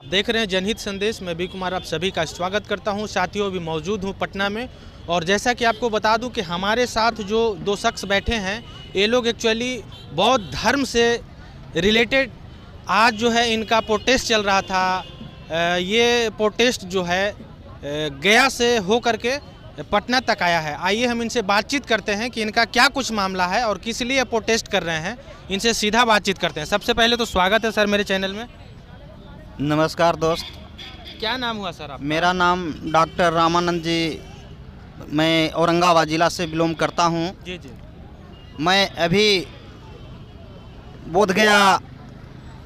देख रहे हैं जनहित संदेश। मैं बी कुमार आप सभी का स्वागत करता हूं। साथियों, अभी मौजूद हूं पटना में और जैसा कि आपको बता दूं कि हमारे साथ जो दो शख्स बैठे हैं, ये लोग एक्चुअली बौद्ध धर्म से रिलेटेड आज जो है इनका प्रोटेस्ट चल रहा था। ये प्रोटेस्ट जो है गया से हो करके पटना तक आया है। आइए हम इनसे बातचीत करते हैं कि इनका क्या कुछ मामला है और किस लिए प्रोटेस्ट कर रहे हैं। इनसे सीधा बातचीत करते हैं। सबसे पहले तो स्वागत है सर मेरे चैनल में। नमस्कार दोस्त। क्या नाम हुआ सर आप? मेरा नाम डॉक्टर रामानंद जी, मैं औरंगाबाद ज़िला से बिलोंग करता हूँ। जी जी। मैं अभी बोधगया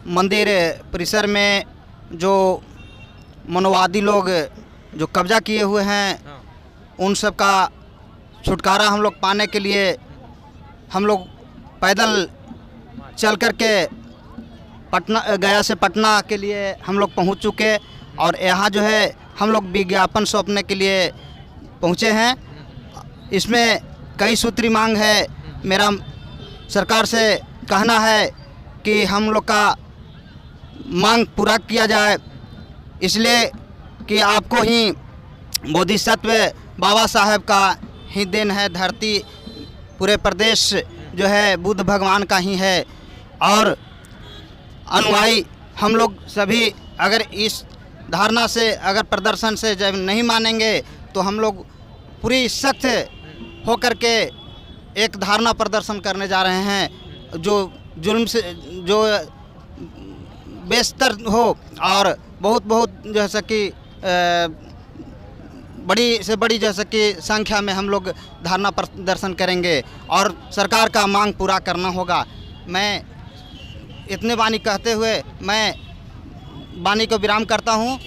मंदिर परिसर में जो मनोवादी लोग जो कब्जा किए हुए हैं, उन सब का छुटकारा हम लोग पाने के लिए हम लोग पैदल चल कर के पटना गया से पटना के लिए हम लोग पहुंच चुके और यहाँ जो है हम लोग विज्ञापन सौंपने के लिए पहुँचे हैं। इसमें कई सूत्री मांग है। मेरा सरकार से कहना है कि हम लोग का मांग पूरा किया जाए, इसलिए कि आपको ही बोधिसत्व बाबा साहेब का ही देन है। धरती पूरे प्रदेश जो है बुद्ध भगवान का ही है और अनुयायी हम लोग सभी अगर इस धारणा से, अगर प्रदर्शन से जब नहीं मानेंगे तो हम लोग पूरी सख्त होकर के एक धारणा प्रदर्शन करने जा रहे हैं जो जुल्म से जो बेस्तर हो और बहुत जैसा कि बड़ी से बड़ी जैसे कि संख्या में हम लोग धारणा प्रदर्शन करेंगे और सरकार का मांग पूरा करना होगा। मैं इतने वाणी कहते हुए मैं वाणी को विराम करता हूं।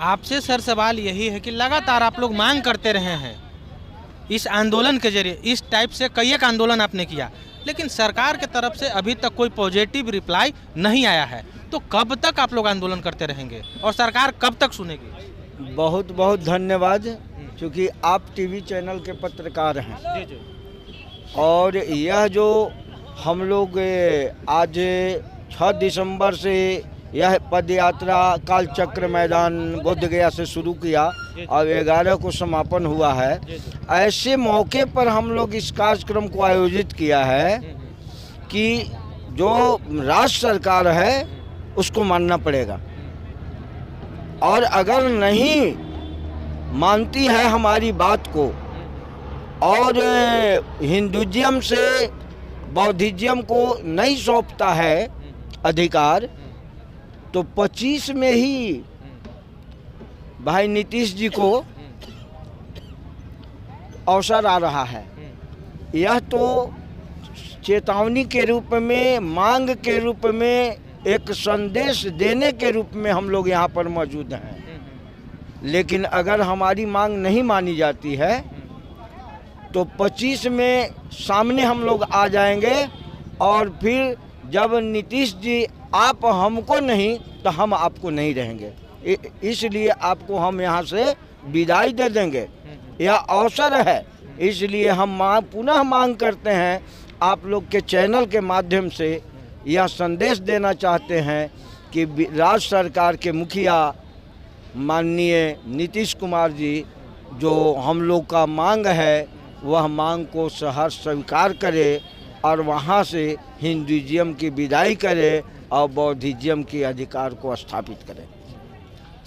आपसे सर सवाल यही है कि लगातार आप लोग मांग करते रहे हैं इस आंदोलन के जरिए। इस टाइप से कई एक आंदोलन आपने किया, लेकिन सरकार की तरफ से अभी तक कोई पॉजिटिव रिप्लाई नहीं आया है। तो कब तक आप लोग आंदोलन करते रहेंगे और सरकार कब तक सुनेगी? बहुत बहुत धन्यवाद, क्योंकि आप टीवी चैनल के पत्रकार हैं। जी जी। और यह जो हम लोग आज 6 दिसंबर से यह पद यात्रा कालचक्र मैदान बोधगया से शुरू किया और 11 को समापन हुआ है। ऐसे मौके पर हम लोग इस कार्यक्रम को आयोजित किया है कि जो राज्य सरकार है उसको मानना पड़ेगा, और अगर नहीं मानती है हमारी बात को और हिंदुइज्म से बौद्धिज्म को नहीं सौंपता है अधिकार, तो 25 में ही भाई नीतीश जी को अवसर आ रहा है। यह तो चेतावनी के रूप में, मांग के रूप में, एक संदेश देने के रूप में हम लोग यहाँ पर मौजूद हैं। लेकिन अगर हमारी मांग नहीं मानी जाती है तो 25 में सामने हम लोग आ जाएंगे और फिर जब नीतीश जी आप हमको नहीं तो हम आपको नहीं रहेंगे, इसलिए आपको हम यहाँ से विदाई दे देंगे। यह अवसर है, इसलिए हम पुनः मांग करते हैं आप लोग के चैनल के माध्यम से यह संदेश देना चाहते हैं कि राज्य सरकार के मुखिया माननीय नीतीश कुमार जी जो हम लोग का मांग है वह मांग को सहर्ष स्वीकार करे और वहाँ से हिंदुइज्म की विदाई करे और बौद्धिज्म के अधिकार को स्थापित करे।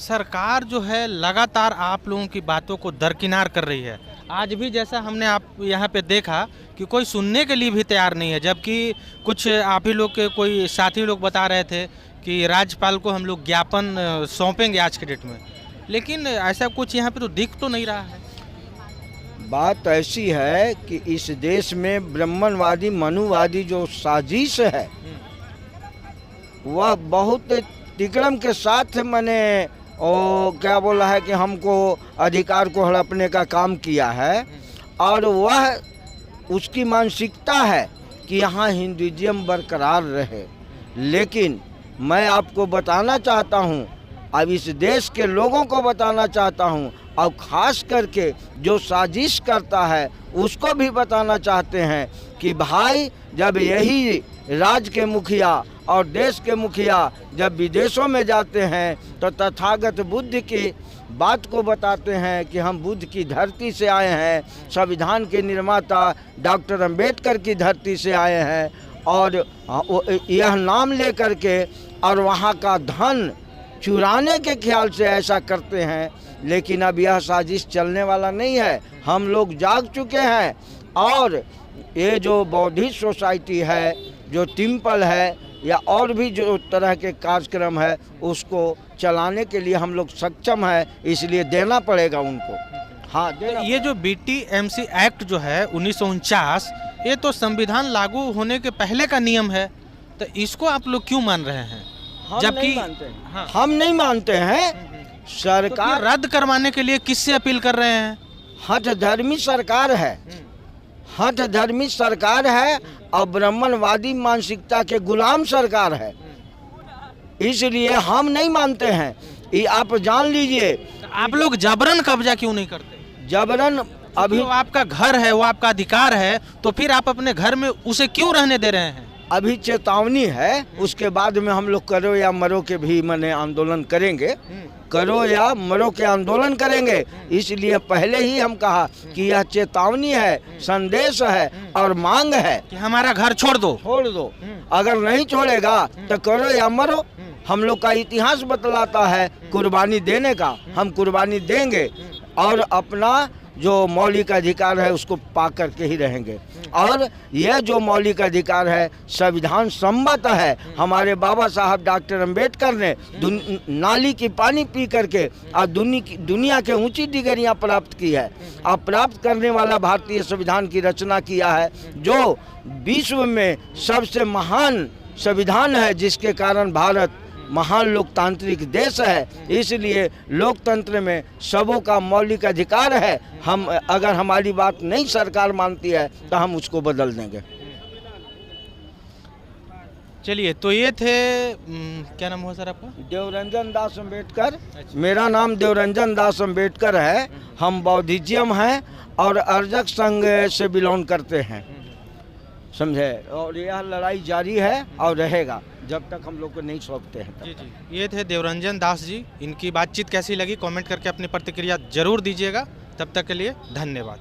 सरकार जो है लगातार आप लोगों की बातों को दरकिनार कर रही है। आज भी जैसा हमने आप यहाँ पे देखा कि कोई सुनने के लिए भी तैयार नहीं है, जबकि कुछ आप ही लोग के कोई साथी लोग बता रहे थे कि राज्यपाल को हम लोग ज्ञापन सौंपेंगे आज के डेट में, लेकिन ऐसा कुछ यहाँ पे तो दिख तो नहीं रहा है। बात ऐसी है कि इस देश में ब्राह्मणवादी मनुवादी जो साजिश है वह बहुत तिकड़म के साथ मैंने क्या बोला है कि हमको अधिकार को हड़पने का काम किया है, और वह उसकी मानसिकता है कि यहाँ हिंदुइज्म बरकरार रहे। लेकिन मैं आपको बताना चाहता हूँ, अब इस देश के लोगों को बताना चाहता हूँ, और ख़ास करके जो साजिश करता है उसको भी बताना चाहते हैं कि भाई जब यही राज्य के मुखिया और देश के मुखिया जब विदेशों में जाते हैं तो तथागत बुद्ध की बात को बताते हैं कि हम बुद्ध की धरती से आए हैं, संविधान के निर्माता डॉक्टर अंबेडकर की धरती से आए हैं, और यह नाम लेकर के और वहाँ का धन चुराने के ख्याल से ऐसा करते हैं। लेकिन अब यह साजिश चलने वाला नहीं है, हम लोग जाग चुके हैं। और ये जो बौद्धिस्ट सोसाइटी है, जो टेम्पल है, या और भी जो तरह के कार्यक्रम है, उसको चलाने के लिए हम लोग सक्षम है, इसलिए देना पड़ेगा उनको। हाँ, ये जो BTMC एक्ट जो है 1949, ये तो संविधान लागू होने के पहले का नियम है, तो इसको आप लोग क्यों मान रहे हैं? जबकि हाँ, हम नहीं मानते हैं। सरकार तो रद्द करवाने के लिए किससे अपील कर रहे हैं? हठ धर्मी सरकार है, हठ धर्मी सरकार है और ब्राह्मणवादी मानसिकता के गुलाम सरकार है, इसलिए हम नहीं मानते हैं। ये आप जान लीजिए। आप लोग जबरन कब्जा क्यों नहीं करते? जबरन अभी वो आपका घर है, वो आपका अधिकार है, तो फिर आप अपने घर में उसे क्यों रहने दे रहे हैं? अभी चेतावनी है, उसके बाद में हम लोग करो या मरो के भी मने आंदोलन करेंगे, करो या मरो के आंदोलन करेंगे। इसलिए पहले ही हम कहा कि यह चेतावनी है, संदेश है और मांग है कि हमारा घर छोड़ दो, छोड़ दो। अगर नहीं छोड़ेगा तो करो या मरो। हम लोग का इतिहास बतलाता है कुर्बानी देने का, हम कुर्बानी देंगे और अपना जो मौलिक अधिकार है उसको पा करके ही रहेंगे। और यह जो मौलिक अधिकार है संविधान सम्मत है। हमारे बाबा साहब डॉक्टर अंबेडकर ने नाली की पानी पी करके और दुनिया के ऊंची डिग्रियां प्राप्त की है, और प्राप्त करने वाला भारतीय संविधान की रचना किया है, जो विश्व में सबसे महान संविधान है, जिसके कारण भारत महान लोकतांत्रिक देश है। इसलिए लोकतंत्र में सबों का मौलिक अधिकार है। हम अगर हमारी बात नहीं सरकार मानती है तो हम उसको बदल देंगे। चलिए, तो ये थे क्या नाम हुआ सर आपका? देवरंजन दास अम्बेडकर। मेरा नाम देवरंजन दास अम्बेडकर है। हम बौद्धिज्म हैं और अर्जक संघ से बिलोंग करते हैं, समझे। और यह लड़ाई जारी है और रहेगा जब तक हम लोग को नहीं सौंपते हैं। जी जी, ये थे देवरंजन दास जी। इनकी बातचीत कैसी लगी कमेंट करके अपनी प्रतिक्रिया जरूर दीजिएगा। तब तक के लिए धन्यवाद।